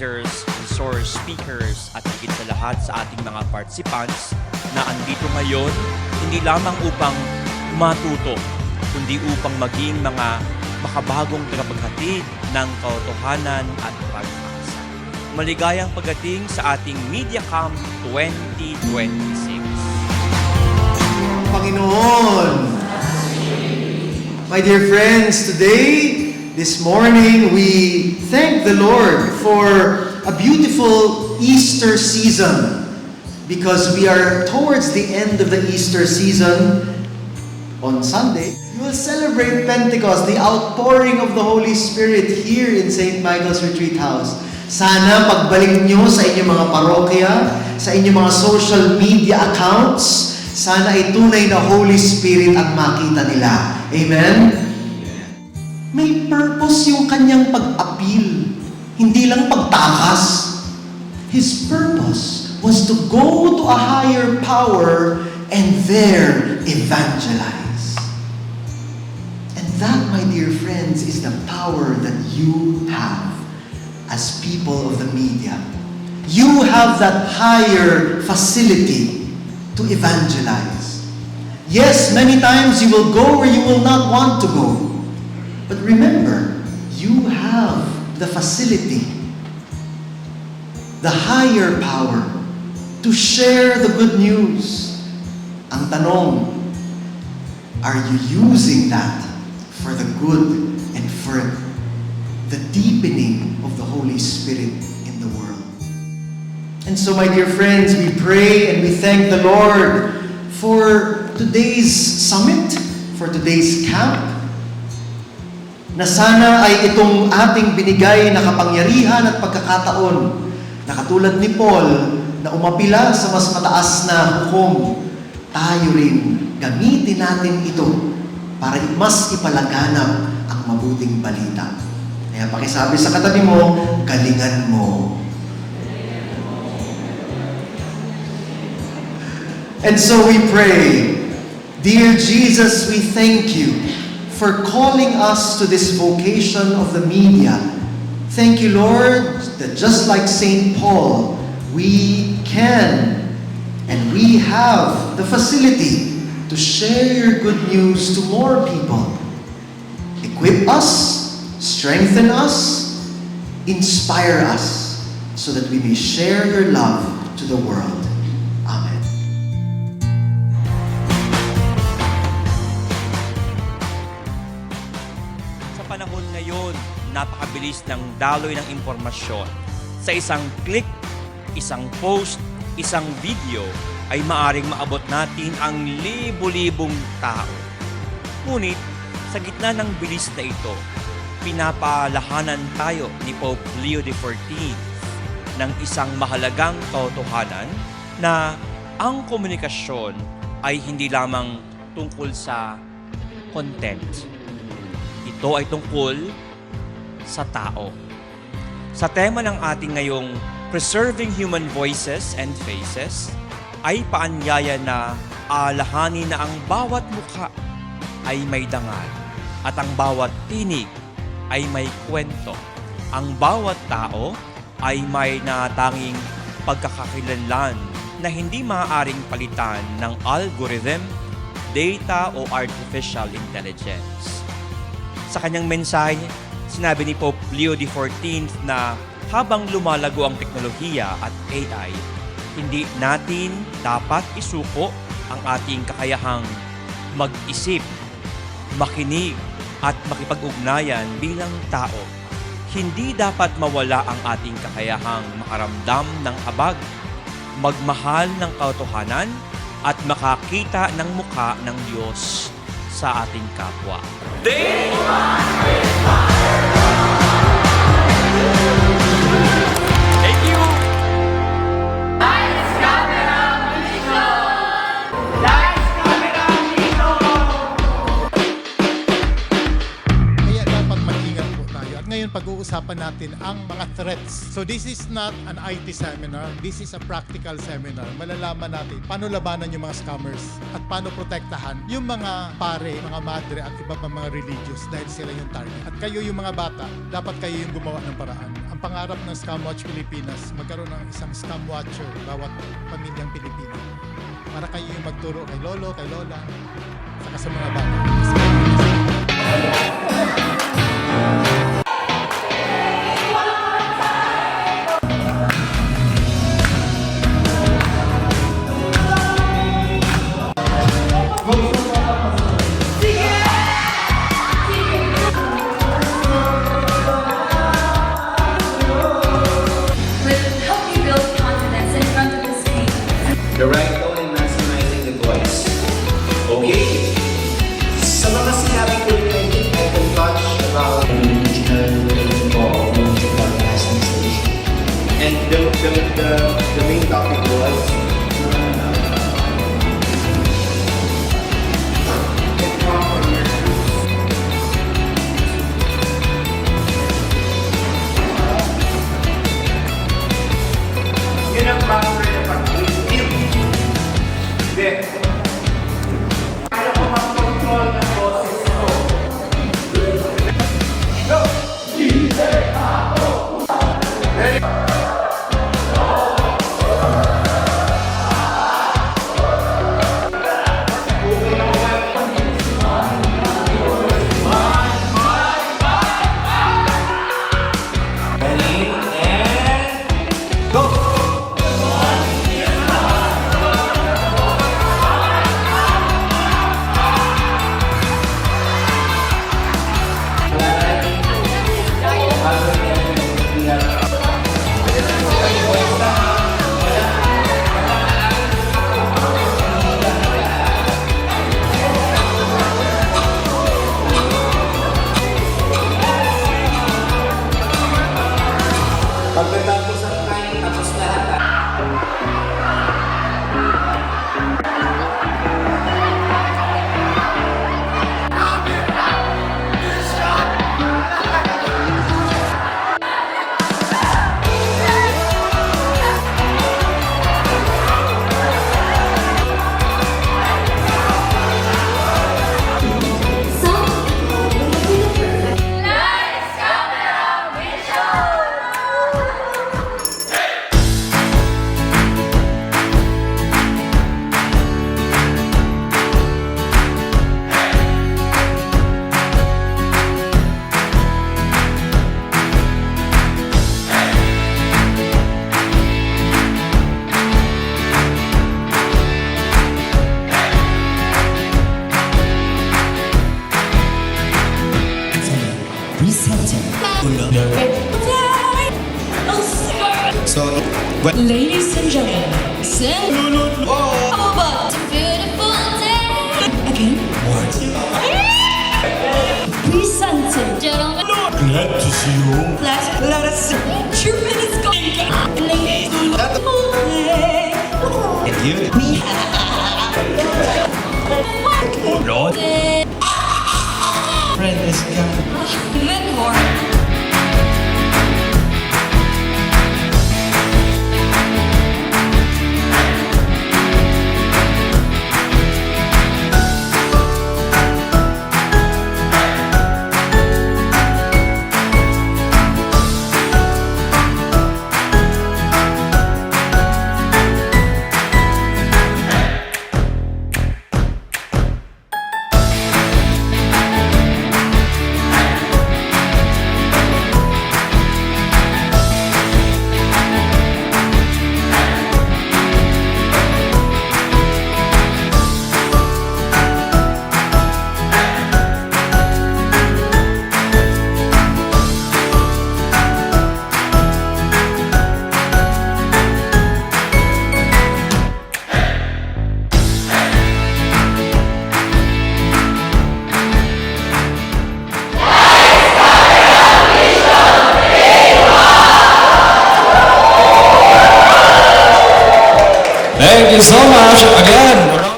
moderators, resource speakers, at higit sa lahat sa ating mga participants na andito ngayon, hindi lamang upang matuto, kundi upang maging mga makabagong tagapaghatid ng katotohanan at pag-asa. Maligayang pagdating sa ating Media Camp 2026. Panginoon. My dear friends, this morning, we thank the Lord for a beautiful Easter season because we are towards the end of the Easter season. On Sunday, we will celebrate Pentecost, the outpouring of the Holy Spirit here in St. Michael's Retreat House. Sana pagbalik nyo sa inyong mga parokya, sa inyong mga social media accounts, sana ay tunay na Holy Spirit ang makita nila. Amen? May purpose yung kanyang pag-appeal. Hindi lang pagtakas. His purpose was to go to a higher power and there evangelize. And that, my dear friends, is the power that you have as people of the media. You have that higher facility to evangelize. Yes, many times you will go where you will not want to go. But remember, you have the facility, the higher power to share the good news. Ang tanong, are you using that for the good and for the deepening of the Holy Spirit in the world? And so, my dear friends, we pray and we thank the Lord for today's summit, for today's camp, na sana ay itong ating binigay na kapangyarihan at pagkakataon na katulad ni Paul na umapila sa mas mataas na hukom, tayo rin gamitin natin ito para mas ipalaganap ang mabuting balita. Kaya pakisabi sa katabi mo, galingan mo. And so we pray, dear Jesus, we thank you for calling us to this vocation of the media. Thank you, Lord, that just like St. Paul, we can and we have the facility to share your good news to more people. Equip us, strengthen us, inspire us, so that we may share your love to the world. Amen. Sa panahon ngayon, napakabilis ng daloy ng impormasyon. Sa isang click, isang post, isang video, ay maaring maabot natin ang libo-libong tao. Ngunit, sa gitna ng bilis na ito, pinapalahanan tayo ni Pope Leo XIV ng isang mahalagang totohanan na ang komunikasyon ay hindi lamang tungkol sa content. Ito ay tungkol sa tao. Sa tema ng ating ngayong Preserving Human Voices and Faces, ay paanyaya na alahanin na ang bawat mukha ay may dangal at ang bawat tinig ay may kwento. Ang bawat tao ay may natanging pagkakakilanlan na hindi maaaring palitan ng algorithm, data o artificial intelligence. Sa kanyang mensahe, sinabi ni Pope Leo XIV na habang lumalago ang teknolohiya at AI, hindi natin dapat isuko ang ating kakayahang mag-isip, makinig at makipag-ugnayan bilang tao. Hindi dapat mawala ang ating kakayahang makaramdam ng habag, magmahal ng katotohanan at makakita ng mukha ng Diyos sa ating kapwa. Thank you! Kaya dapat mag-ingat po tayo. At ngayon pag-uusapan pag-usapan natin ang mga threats. So this is not an IT seminar, this is a practical seminar. Malalaman natin paano labanan yung mga scammers at paano protektahan yung mga pare, mga madre at iba pa mga religious dahil sila yung target. At kayo yung mga bata, dapat kayo yung gumawa ng paraan. Ang pangarap ng Scam Watch Pilipinas, magkaroon ng isang scam watcher bawat pamilyang Pilipino. Para kayo yung magturo kay lolo, kay lola, saka sa mga bata. Help me build confidence in front of the screen. The right tone and maximizing the voice. Okay. Sa mga sinabi ko rin, I can touch about and the main topic was yun ang proper na pag-review. Hindi. Kaya ko mag-control ng boses ko. Go! Ready? And go! Pagkatapos ang kain, tapos lahat. Lights, camera, visual. So, Ladies and gentlemen, how about a beautiful day? Again? What? Presenting, gentlemen. Glad to see you. Let us see. Your minutes going. Ladies, Lord. Friend is coming. Mentor. Thank you so much again.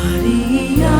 Maria